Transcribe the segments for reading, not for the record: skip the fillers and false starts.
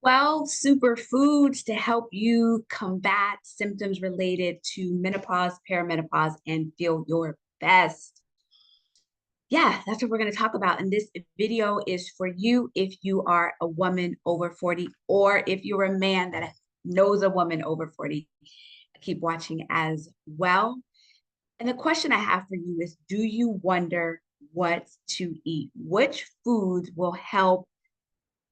12 superfoods to help you combat symptoms related to menopause, perimenopause, and feel your best. Yeah, that's what we're going to talk about. And this video is for you if you are a woman over 40 or if you're a man that knows a woman over 40. Keep watching as well. And the question I have for you is, do you wonder what to eat? Which foods will help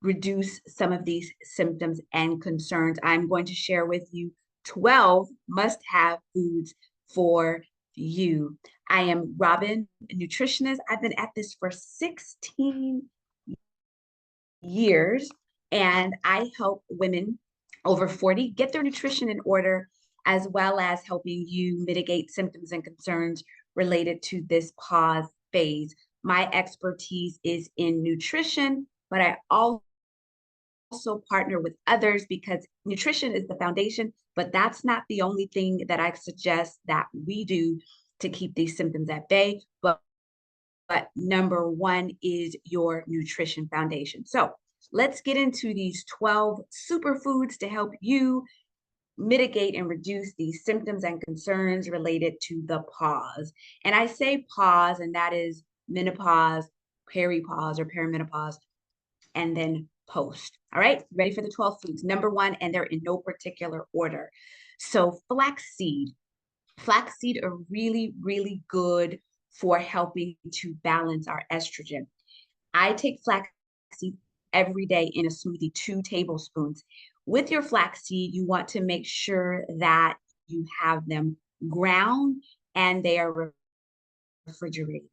reduce some of these symptoms and concerns? I'm going to share with you 12 must-have foods for you. I am Robin, nutritionist. I've been at this for 16 years, and I help women over 40 get their nutrition in order, as well as helping you mitigate symptoms and concerns related to this pause phase. My expertise is in nutrition, but I also partner with others because nutrition is the foundation, but that's not the only thing that I suggest that we do to keep these symptoms at bay. But number one is your nutrition foundation. So let's get into these 12 superfoods to help you mitigate and reduce these symptoms and concerns related to the pause. And I say pause, and that is menopause, peripause, or perimenopause, and then post. All right, ready for the 12 foods. Number one, and they're in no particular order. So flaxseed. Flaxseed are really, really good for helping to balance our estrogen. I take flaxseed every day in a smoothie, 2 tablespoons. With your flaxseed, you want to make sure that you have them ground and they are refrigerated.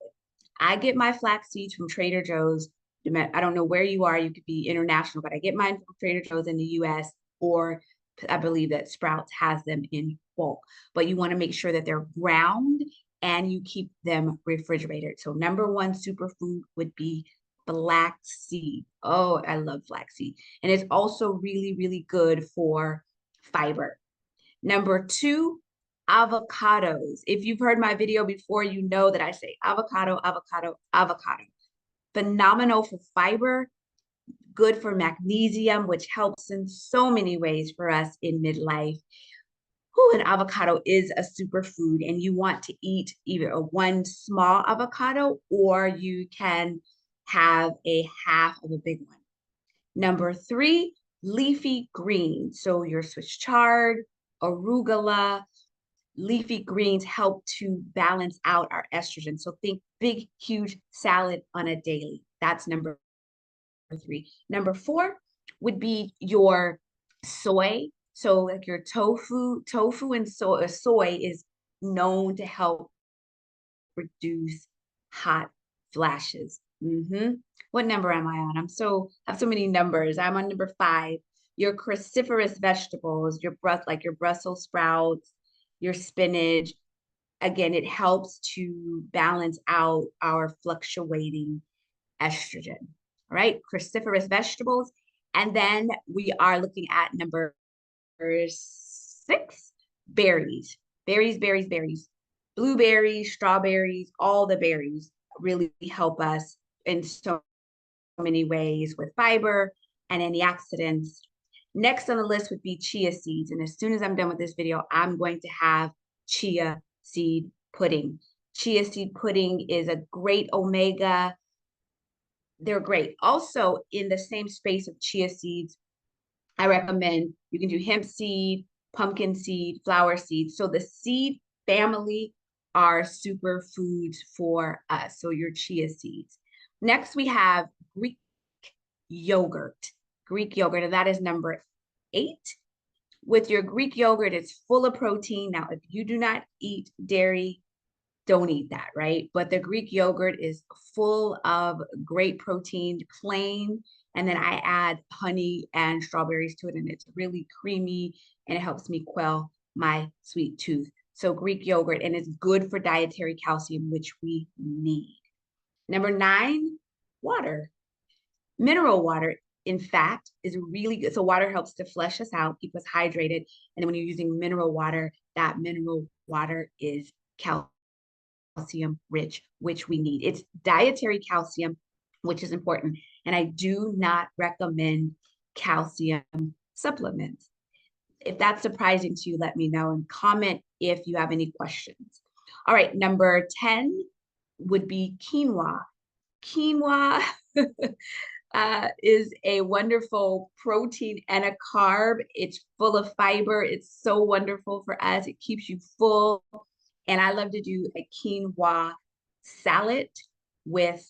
I get my flax seeds from Trader Joe's. I don't know where you are, you could be international, but I get mine from Trader Joe's in the US, or I believe that Sprouts has them in bulk. But you want to make sure that they're ground and you keep them refrigerated. So number one superfood would be flaxseed. Oh, I love flaxseed. And it's also really, really good for fiber. Number two, avocados. If you've heard my video before, you know that I say avocado, avocado, avocado. Phenomenal for fiber, good for magnesium, which helps in so many ways for us in midlife. Ooh, an avocado is a superfood, and you want to eat either a one small avocado or you can have a half of a big one. Number three, leafy greens. So your Swiss chard, arugula, leafy greens help to balance out our estrogen. So think big, huge salad on a daily. That's number three. Number four would be your soy. So like your tofu and soy is known to help reduce hot flashes. What number am I on? I have so many numbers. I'm on number 5. Your cruciferous vegetables, like your Brussels sprouts, your spinach. Again, it helps to balance out our fluctuating estrogen. All right, cruciferous vegetables. And then we are looking at number 6, berries. Berries. Blueberries, strawberries, all the berries really help us in so many ways with fiber and antioxidants. Next on the list would be chia seeds. And as soon as I'm done with this video, I'm going to have chia seed pudding. Chia seed pudding is a great omega. They're great. Also, in the same space of chia seeds, I recommend you can do hemp seed, pumpkin seed, flower seed. So the seed family are superfoods for us. So your chia seeds. Next, we have Greek yogurt. Greek yogurt, and that is number 8. With your Greek yogurt, it's full of protein. Now, if you do not eat dairy, don't eat that, right? But the Greek yogurt is full of great protein, plain, and then I add honey and strawberries to it, and it's really creamy, and it helps me quell my sweet tooth. So Greek yogurt, and it's good for dietary calcium, which we need. Number 9, water. Mineral water, in fact, is really good. So water helps to flush us out, keep us hydrated. And when you're using mineral water, that mineral water is calcium rich, which we need. It's dietary calcium, which is important. And I do not recommend calcium supplements. If that's surprising to you, let me know and comment if you have any questions. All right, number 10 would be quinoa. Quinoa is a wonderful protein and a carb. It's full of fiber. It's so wonderful for us. It keeps you full. And I love to do a quinoa salad with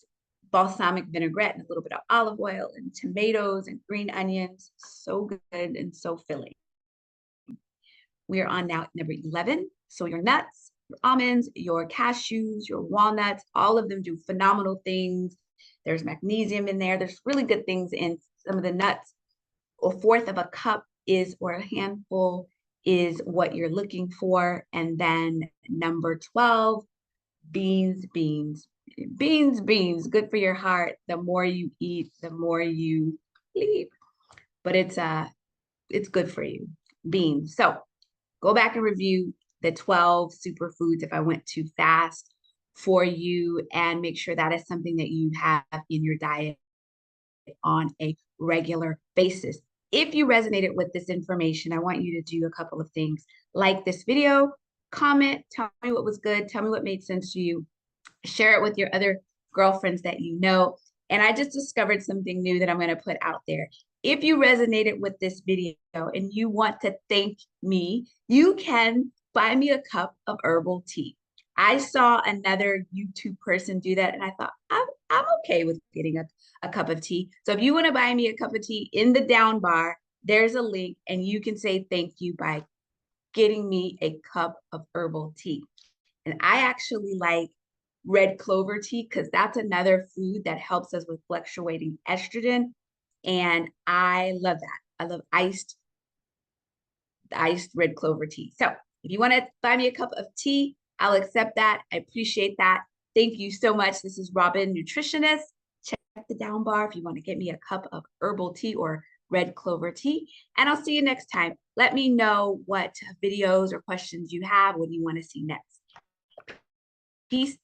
balsamic vinaigrette and a little bit of olive oil and tomatoes and green onions. So good and so filling. We are on now number 11. So your nuts, your almonds, your cashews, your walnuts, all of them do phenomenal things. There's magnesium in there. There's really good things in some of the nuts. A fourth of a cup is, or a handful is what you're looking for. And then number 12, beans, beans, beans, beans, good for your heart. The more you eat, the more you sleep. But it's good for you. Beans. So go back and review the 12 superfoods if I went too fast for you, and make sure that is something that you have in your diet on a regular basis. If you resonated with this information, I want you to do a couple of things. Like this video, comment, tell me what was good, tell me what made sense to you, share it with your other girlfriends that you know. And I just discovered something new that I'm going to put out there. If you resonated with this video and you want to thank me, you can buy me a cup of herbal tea. I saw another YouTube person do that, and I thought, I'm okay with getting a cup of tea. So if you want to buy me a cup of tea, in the down bar, there's a link, and you can say thank you by getting me a cup of herbal tea. And I actually like red clover tea because that's another food that helps us with fluctuating estrogen. And I love that. I love iced red clover tea. So if you want to buy me a cup of tea, I'll accept that. I appreciate that. Thank you so much. This is Robin-Nutritionist. Check the down bar if you want to get me a cup of herbal tea or red clover tea. And I'll see you next time. Let me know what videos or questions you have. What do you want to see next? Peace.